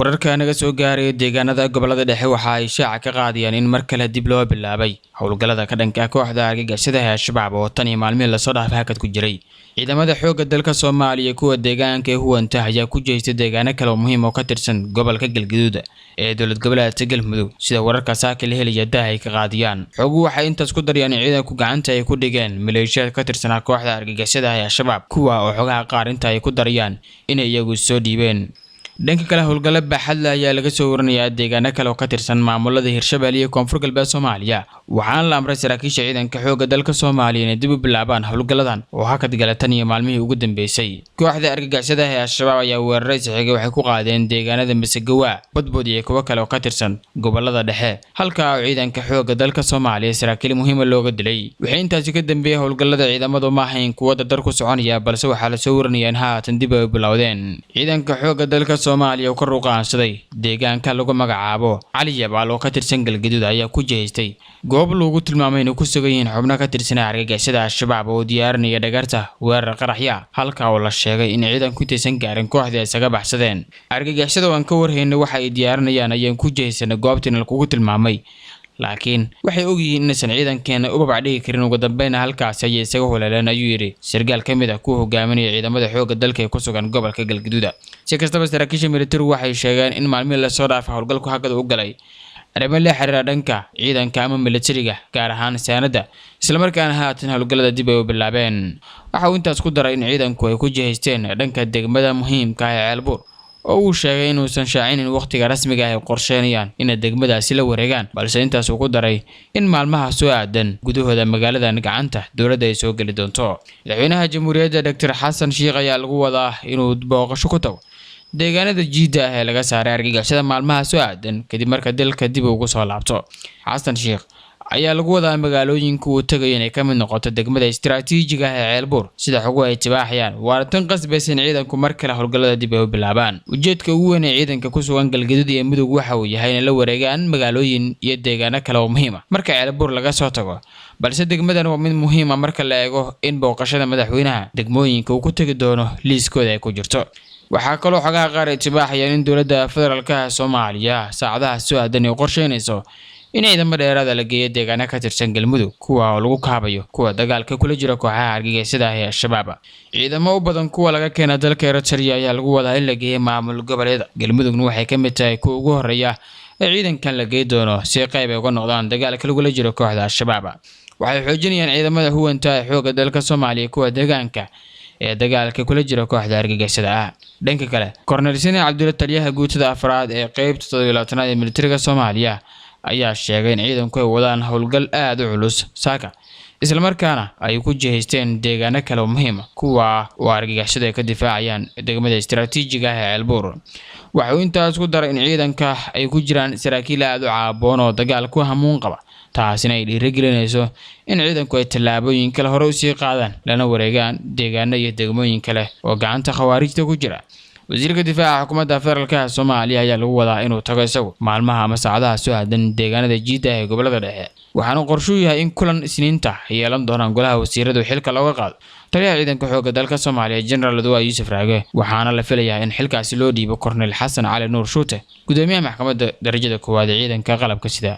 wararka naga soo gaaray deegaanada gobolada dhexe waxa ay shaaca ka qaadayaan in mar kale dib loo bilaabay howlgallada ka dhanka kooxda argagixisada Shabaab oo tan iyo maalmihi la soo dhaafay hakad ku jiray ciidamada xoogga dalka Soomaaliya kuwa deegaanka huwanta ayaa ku jeestay deegaano kale oo muhiim oo ka tirsan gobolka Galgaduud ee dowlad goboleedka Galmudug sida wararka saaka la helaya ay ka qaadiyaan xogu waxay intaas ku darayaan ciidanku gacanta ay ku dhigeen maleeshiyada ka tirsan kooxda argagixisada Shabaab kuwa oo xogaha qaar inta ay ku darayaan inay iyagu soo dhiibeen dhanka kale howlgallada baaxad ayaa laga soo warinayaa deegaano kale oo ka tirsan maamulada Hirshabelle iyo Koonfur Galbeed Soomaaliya waxaan la amray saraakiisha ciidanka xoogga dalka Soomaaliya inay dib u bilaabaan howlgalladan oo hakad galatan iyo maalmihii ugu dambeysay kooxda argagixisada Shabaab ayaa weeraray saxiga waxay ku qaadeen deegaanada Masagawa Badbood iyo kuwa kale oo ka tirsan gobolada dhexe halka ciidanka xoogga dalka Soomaaliya saraakiil muhiim looga dilay waxay intaasi ka dambeeyay howlgallada ciidamadu ma ahayn kuwa dadar ku soconaya balse waxa la soo warinayaa in haatan dib u bilowdeen ciidanka xoogga dalka Soomaaliya oo ka ruqaansaday deegaanka lagu magacaabo Cali Yabaal oo ka tirsan Galgaduud ayaa ku jeestay goob lagu tilmaamay inuu ku sugan yahay xubno ka tirsan argagixisada Shabaab oo diyaarinaya dhagarta weerar qaraxya halka oo la sheegay in ciidanku taysan gaarin kooxda isaga baxsadeen argagixisada oo aan ka warhaynay waxa ay diyaarinayaan ayaan ku jeesana goobtan lagu tilmaamay laakiin waxay ogyihiin in san ciidankeena u babacdhigi karin ugu dambeyn halkaas ay isaga holaleen ayuu yiri sargaal kamid ah ku hogaaminaya ciidamada xoogga dalka ee ku sugan gobolka Galgaduud si kastaba saraakiisha military waxay sheegeen in maalmihi la soo dhaafay howlgalku hakad u galay arrimo la xiriira dhanka ciidanka ama militariga gaar ahaan saanada isla markaana haatan howlgallada dib ay u bilaabeen waxa uu intaas ku daray in ciidanku ay ku jihaysteen dhanka degmada muhiimka ah ee Ceelbuur oo uu sheegay inuusan shaacinin waqtiga rasmiga ah ee qorsheynayaan in degmadaasi la wareegaan balse intaas uu ku daray in maalmaha soo aadan gudahooda magaalada gacanta dowladda ay soo gali doonto madaxweynaha jamhuuriyadda Dr. Xasan Sheikh ayaa lagu wadaa inuu booqasho ku tago deegaanada jiida ah ee laga saaray argagixisada maalmaha soo aadan kadib marka dalka dib ugu soo laabto Xasan Sheikh ayaa lagu wadaa magaalooyinka uu tagay inay ka mid noqoto degmada istiraatiijiga ah ee Ceelbuur sida xogu ay tibaaxayaan waa tan qasbaysan ciidanku mar kale howlgallada dib ay u bilaabaan ujeedka ugu weyn ee ciidanka ku sugan Galgaduud iyo Mudug waxa uu yahay in la wareegaan magaalooyin iyo deegaano kale oo muhiim ah marka Ceelbuur laga soo tago balse degmadan waa mid muhiim ah marka la eego in booqashada madaxweynaha degmooyinka uu ku tagi doono liiskooda ay ku jirto waxaa kaloo xogaha qaar ay tibaaxayaan in dowladda federaalka Soomaaliya saacadaha soo aadan ay qorsheynayso in ciidamada dheeraad la geeyo deegaano ka tirsan Galmudug kuwa oo lagu kaabayo kuwa dagaalka kula jira kooxaha argagixisada ah Shabaab ciidamo u badan kuwa laga keenay dalka Eritrea ayaa lagu wadaa in la geeyo maamul goboleed Galmudugna waxay ka mid tahay kuwa ugu horeeya ee ciidankan la geeyo doono si qayb ay uga noqdaan dagaalka lagula jiro kooxda Shabaab waxay xoojinayaan ciidamada huwanta ee xoogga dalka Soomaaliya kuwa deegaanka ee dagaalka kula jira kooxda argagixisada dhanka kale Colonel Sine Cabdulla taliyaha guutada afraad ee qaybta 17aad ee militariga Soomaaliya ayaa sheegay in ciidanku ay wadaan howlgal aad u culus saaka isla markaana ay ku jihaysteen deegaano kale oo muhiim ah kuwa oo argagixisada ay ka difaacayaan degmada istiraatiijiga ah ee Ceelbuur waxa uu intaas ku daray in ciidanka ay ku jiraan saraakiil aad u caaboon oo dagaal ku hamuun qaba taasina ay dhiirigelinayso in ciidanku ay tallaabooyin kale hore u sii qaadaan lana wareegaan deegaano iyo degmooyin kale oo gacanta khawaarijta ku jira wasiirka difaaca xukuumadda federaalka Soomaaliya ayaa lagu wadaa inuu tago isagu maalmaha ama saacadaha soo aadan deegaanada jiida ee gobolada dhexe waxaana qorshu yahay in kulan isniinta yeelan doonaan golaha wasiiradu xilka looga qaado taliyaha ciidanka xoogga dalka Soomaaliya General Adwa Yuusuf Raage waxaana la filayaa in xilkaasi loo dhiibo Colonel Xasan Cali Nuur Shuute gudoomiyaha maxkamadda darajada koowaad ee ciidanka qalabka sida